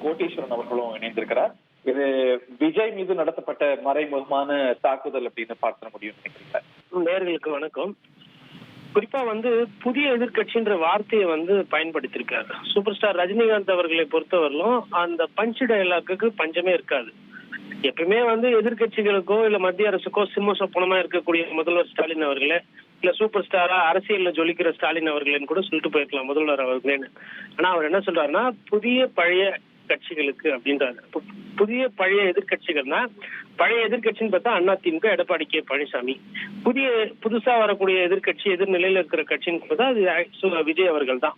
கோட்டீஸ்வரன் அவர்களும் இணைந்திருக்கிறார். இது விஜய் மீது நடத்தப்பட்ட மறைமுகமான தாக்குதல் அப்படின்னு பார்க்க முடியும் நினைக்கிறீங்களா? நேயர்களுக்கு வணக்கம். குறிப்பா புதிய எதிர்க்கட்சின்ற வார்த்தையை பயன்படுத்தியிருக்காரு. சூப்பர் ஸ்டார் ரஜினிகாந்த் அவர்களை பொறுத்தவரையிலும் அந்த பஞ்ச் டயலாக்கு பஞ்சமே இருக்காது. எப்பவுமே எதிர்க்கட்சிகளுக்கோ இல்ல மத்திய அரசுக்கோ சிம்ம சொப்பனமா இருக்கக்கூடிய முதல்வர் ஸ்டாலின் அவர்களே, இல்ல சூப்பர் ஸ்டாரா அரசியல்ல ஜொலிக்கிற ஸ்டாலின் அவர்களேன்னு கூட சொல்லிட்டு போயிருக்கலாம் முதல்வர் அவர்களேன்னு. ஆனா அவர் என்ன சொல்றாருன்னா, புதிய பழைய கட்சிகளுக்கு அப்படின்றாரு. புதிய பழைய எதிர்கட்சிகள்னா, பழைய எதிர்கட்சின்னு பார்த்தா அதிமுக, எடப்பாடி கே பழனிசாமி. புதுசா வரக்கூடிய எதிர்கட்சி, எதிர்நிலையில இருக்கிற கட்சின்னு பார்த்தா அது விஜய் அவர்கள் தான்.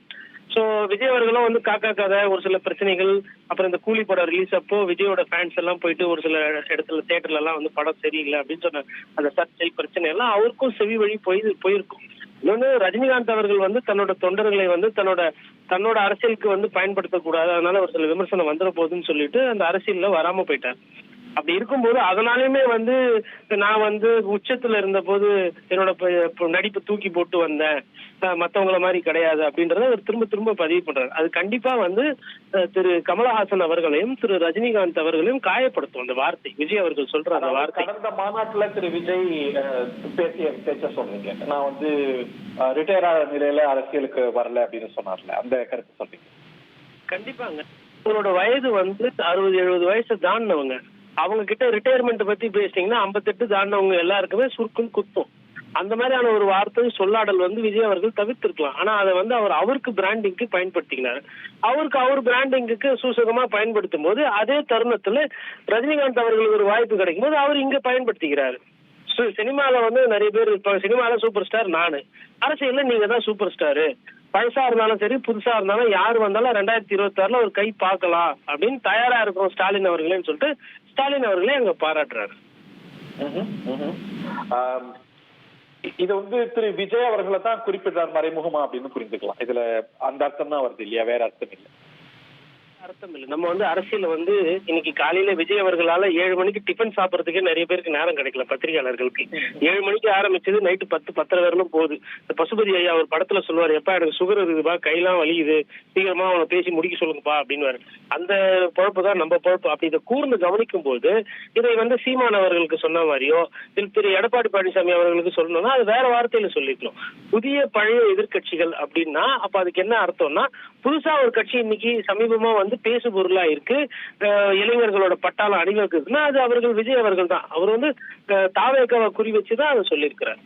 சோ விஜய் அவர்களும் காக்கா கதை, ஒரு சில பிரச்சனைகள், அப்புறம் இந்த கூலி படம் ரிலீஸ் அப்போ விஜயோட ஃபேன்ஸ் எல்லாம் போயிட்டு ஒரு சில இடத்துல தியேட்டர்ல எல்லாம் படம் சரியில்லை அப்படின்னு சொன்ன அந்த சர்ச்சை பிரச்சனை எல்லாம் அவருக்கும் செவி வழி போயிருக்கும். இன்னொன்னு, ரஜினிகாந்த் அவர்கள் தன்னோட தொண்டர்களை தன்னோட அரசியலுக்கு பயன்படுத்தக்கூடாது, அதனால ஒரு சில விமர்சனம் வந்துட போகுதுன்னு சொல்லிட்டு அந்த அரசியல்ல வராம போயிட்டார். அப்படி இருக்கும்போது அதனாலயுமே நான் உச்சத்துல இருந்த போது என்னோட நடிப்பு தூக்கி போட்டு வந்தேன், மத்தவங்கள மாதிரி கிடையாது அப்படின்றத அவர் திரும்ப திரும்ப பதிவு பண்றாரு. அது கண்டிப்பா திரு கமலஹாசன் அவர்களையும் திரு ரஜினிகாந்த் அவர்களையும் காயப்படுத்தும் அந்த வார்த்தை. விஜய் அவர்கள் சொல்ற அந்த வார்த்தை. கடந்த மாநாட்டுல திரு விஜய் பேசிய பேச்ச சொல்றீங்க, நான் ரிட்டையர் ஆகிற நிலையில அரசியலுக்கு வரல அப்படின்னு சொன்னார்ல, அந்த கருத்து சொல்றீங்க? கண்டிப்பாங்க. உங்களோட வயது 60-70 வயசு தாண்டினவங்க, அவங்க கிட்ட ரிட்டையர்மெண்ட் பத்தி பேசிட்டீங்கன்னா 58 தாண்டினவங்க எல்லாருக்குமே சுருக்குன்னு குத்தும். அந்த மாதிரியான ஒரு வார்த்தை சொல்லாடல் விஜய் அவர்கள் தவிர்த்திருக்கலாம். ஆனா அதை அவருக்கு பிராண்டிங்க்கு பயன்படுத்தினாரு. அவர் பிராண்டிங்க்கு சூசகமா பயன்படுத்தும் போது அதே தருணத்துல ரஜினிகாந்த் அவர்களுக்கு ஒரு வாய்ப்பு கிடைக்கும் போது அவர் இங்க பயன்படுத்திக்கிறாரு. சினிமால நிறைய பேர், இப்ப சினிமால சூப்பர் ஸ்டார் நானு, அரசியல்ல நீங்க தான் சூப்பர் ஸ்டாரு. பழசா இருந்தாலும் சரி, புதுசா இருந்தாலும் யாரு வந்தாலும் 2026ல ஒரு கை பார்க்கலாம் அப்படின்னு தயாரா இருக்கிறோம் ஸ்டாலின் அவர்களேன்னு சொல்லிட்டு ஸ்டாலின் அவர்களே அங்க பாராட்டுறாரு. இது திரு விஜய் அவர்களை தான் குறிப்பிட்டார் மறைமுகமா அப்படின்னு புரிஞ்சுக்கலாம். இதுல அந்த அர்த்தம் தான் வருது இல்லையா, வேற அர்த்தம் இல்லை? அர்த்தம் இல்லை. நம்ம அரசியல இன்னைக்கு காலையில விஜய் அவர்களால 7 மணிக்கு டிஃபன் சாப்பிடறதுக்கே நிறைய பேருக்கு நேரம் கிடைக்கல. பத்திரிகையாளர்களுக்கு 7 மணிக்கு ஆரம்பிச்சது நைட்டு 10-10:30 வரலும் போகுது. இந்த பசுபதி ஐயா ஒரு படத்துல சொல்லுவாரு, எப்ப எனக்கு சுகர் இருக்குதுப்பா, கையெல்லாம் வலிக்குது, சீக்கிரமா அவனை பேசி முடிக்க சொல்லுங்கப்பா அப்படின்னு. அந்த பொழப்பு தான் நம்ம பொழப்பு. அப்படி இதை கூர்ந்து கவனிக்கும் போது இதை சீமான் அவர்களுக்கு சொன்ன மாதிரியோ திரு எடப்பாடி பழனிசாமி அவர்களுக்கு சொல்லணும்னா அது வேற வார்த்தையில சொல்லிக்கணும். புதிய பழைய எதிர்கட்சிகள் அப்படின்னா அப்ப அதுக்கு என்ன அர்த்தம்னா, புதுசா ஒரு கட்சி இன்னைக்கு சமீபமா பேசு பொருளா இருக்கு, இளைஞர்களோட பட்டாளம் அணிவகுக்குதுன்னா அது அவர்கள் விஜய் அவர்கள் தான். அவர் தாவேக்காவை குறி வச்சுதான் அதை சொல்லியிருக்கிறார்.